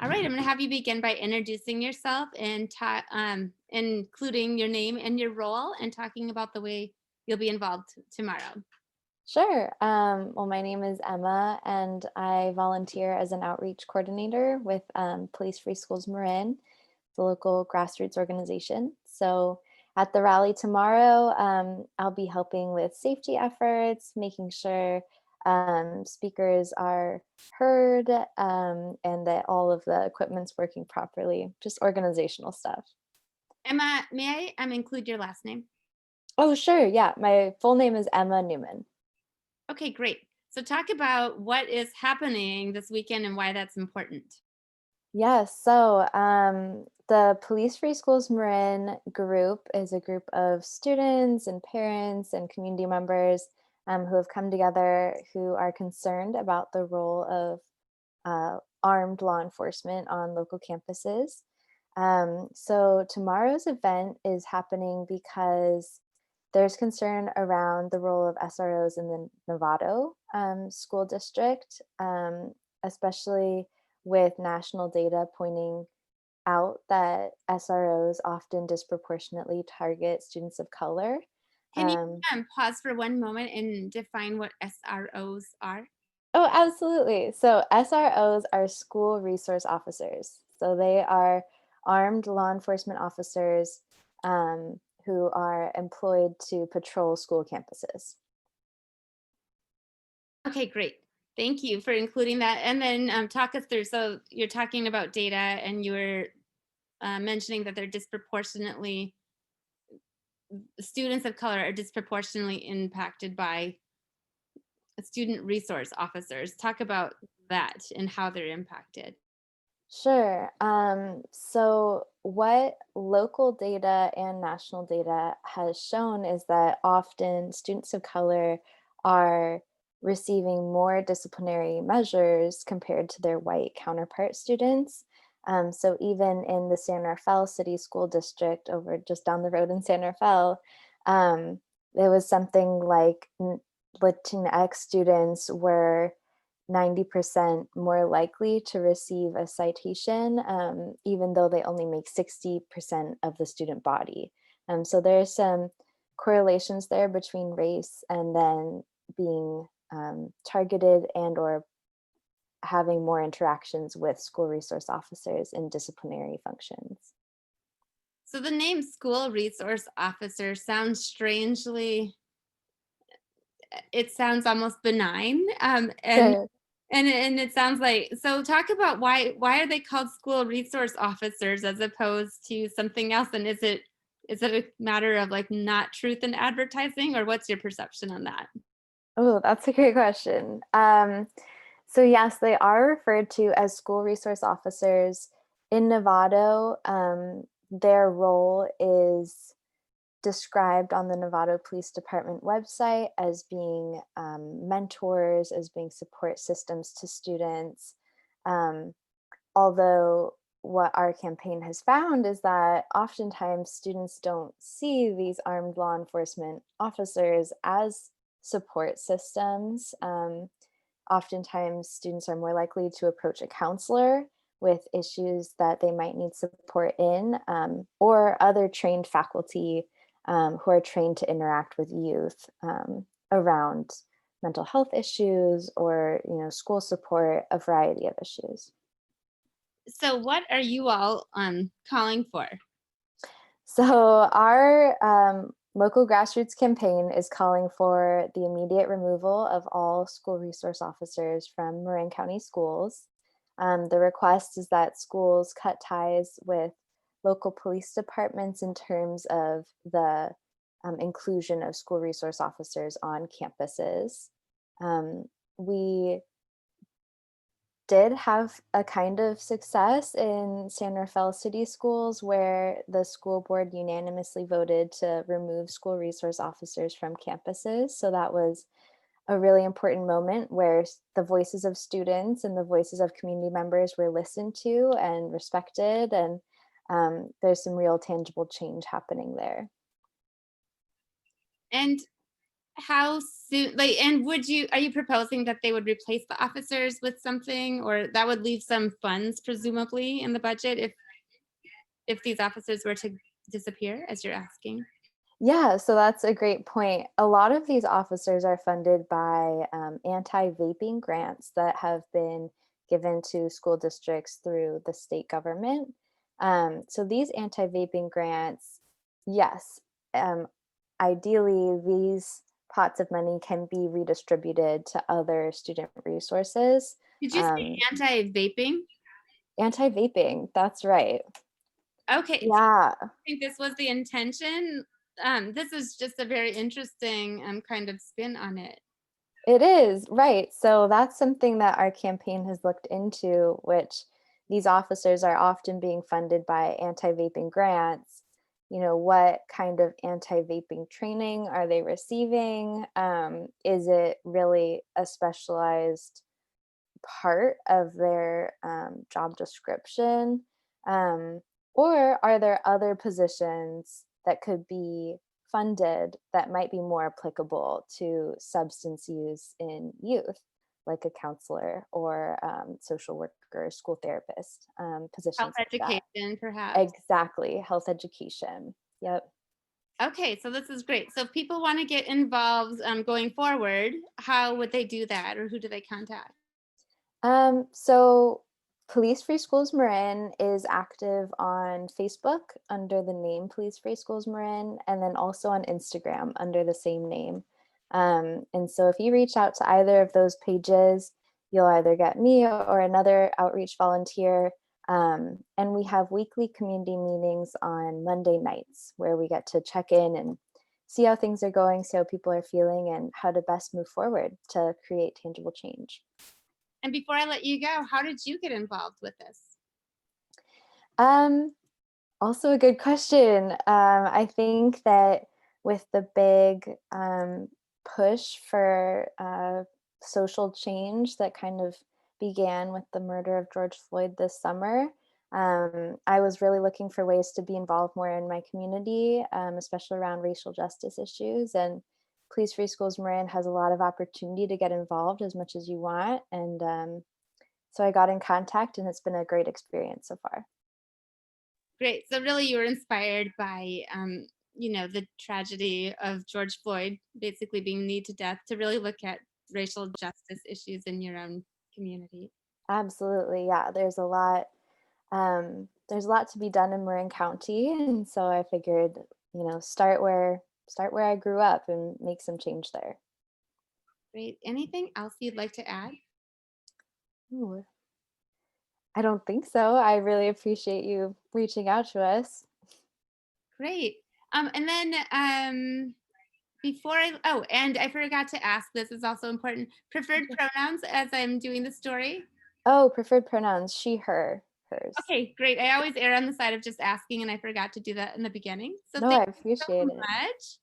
All right, I'm going to have you begin by introducing yourself and including your name and your role and talking about the way you'll be involved tomorrow. Sure. Well, my name is Emma, and I volunteer as an outreach coordinator with Police Free Schools Marin, the local grassroots organization. So at the rally tomorrow, I'll be helping with safety efforts, making sure speakers are heard, and that all of the equipment's working properly, just organizational stuff. Emma, may I include your last name? Oh, sure. Yeah. My full name is Emma Newman. Okay, great. So talk about what is happening this weekend and why that's important. Yes, so the Police Free Schools Marin group is a group of students and parents and community members who have come together who are concerned about the role of armed law enforcement on local campuses. So tomorrow's event is happening because there's concern around the role of SROs in the Novato school district, especially with national data pointing out that SROs often disproportionately target students of color. Can you Um, pause for one moment and define what SROs are? oh, absolutely. So SROs are school resource officers. So they are armed law enforcement officers who are employed to patrol school campuses. Okay, great. Thank you for including that. And then talk us through. So you're talking about data and you were mentioning that they're disproportionately, students of color are disproportionately impacted by student resource officers. Talk about that and how they're impacted. Sure. So, what local data and national data has shown is that often students of color are receiving more disciplinary measures compared to their white counterpart students. So, even in the San Rafael City School District, over just down the road in San Rafael, there was something like Latinx students were 90% more likely to receive a citation, even though they only make 60% of the student body. So there's some correlations there between race and then being targeted and or having more interactions with school resource officers in disciplinary functions. So the name school resource officer sounds strangely, it sounds almost benign. Sure. And it sounds like, so talk about why are they called school resource officers as opposed to something else? And is it a matter of like not truth in advertising, or what's your perception on that? Oh, that's a great question. So yes, they are referred to as school resource officers. In Novato, their role is described on the Novato Police Department website as being mentors, as being support systems to students. Um, Although what our campaign has found is that oftentimes students don't see these armed law enforcement officers as support systems. Oftentimes, students are more likely to approach a counselor with issues that they might need support in, or other trained faculty who are trained to interact with youth around mental health issues or school support, a variety of issues. So what are you all calling for? So our local grassroots campaign is calling for the immediate removal of all school resource officers from Marin County schools. The request is that schools cut ties with local police departments in terms of the inclusion of school resource officers on campuses. We did have a kind of success in San Rafael City Schools where the school board unanimously voted to remove school resource officers from campuses. So that was a really important moment where the voices of students and the voices of community members were listened to and respected. And there's some real tangible change happening there. And how soon, like, and are you proposing that they would replace the officers with something, or that would leave some funds presumably in the budget if these officers were to disappear, as you're asking? Yeah, so that's a great point. A lot of these officers are funded by anti-vaping grants that have been given to school districts through the state government. So these anti-vaping grants, yes, um, ideally these pots of money can be redistributed to other student resources. Did you say Um, anti-vaping? Anti-vaping, that's right. Okay, do you Yeah. think this was the intention? This is just a very interesting, kind of spin on it. It is, right. So that's something that our campaign has looked into, which these officers are often being funded by anti-vaping grants. You know, what kind of anti-vaping training are they receiving? Is it really a specialized part of their job description? Um, or are there other positions that could be funded that might be more applicable to substance use in youth, like a counselor or social worker, school therapist, Health positions like that? education, perhaps? Exactly, health education. Yep. Okay, so this is great. So if people want to get involved, going forward, how would they do that, or who do they contact? So Police Free Schools Marin is active on Facebook under the name Police Free Schools Marin, and then also on Instagram under the same name. And so if you reach out to either of those pages, you'll either get me or another outreach volunteer. And we have weekly community meetings on Monday nights where we get to check in and see how things are going, see how people are feeling, and how to best move forward to create tangible change. And before I let you go, how did you get involved with this? Um, Also a good question. I think that with the big push for social change that kind of began with the murder of George Floyd this summer, I was really looking for ways to be involved more in my community, especially around racial justice issues. And Police Free Schools Marin has a lot of opportunity to get involved as much as you want. And so I got in contact, and it's been a great experience so far. Great. So really you were inspired by, the tragedy of George Floyd basically being kneed to death to really look at racial justice issues in your own community. Absolutely, yeah. There's a lot to be done in Marin County, and so I figured, start where I grew up and make some change there. Great. Anything else you'd like to add? Ooh, I don't think so. I really appreciate you reaching out to us. Great. And then and I forgot to ask, this is also important. Preferred pronouns as I'm doing the story. Oh, preferred pronouns, she, her, hers. Okay, great. I always err on the side of just asking, and I forgot to do that in the beginning. So No, thank I you so appreciate it. much.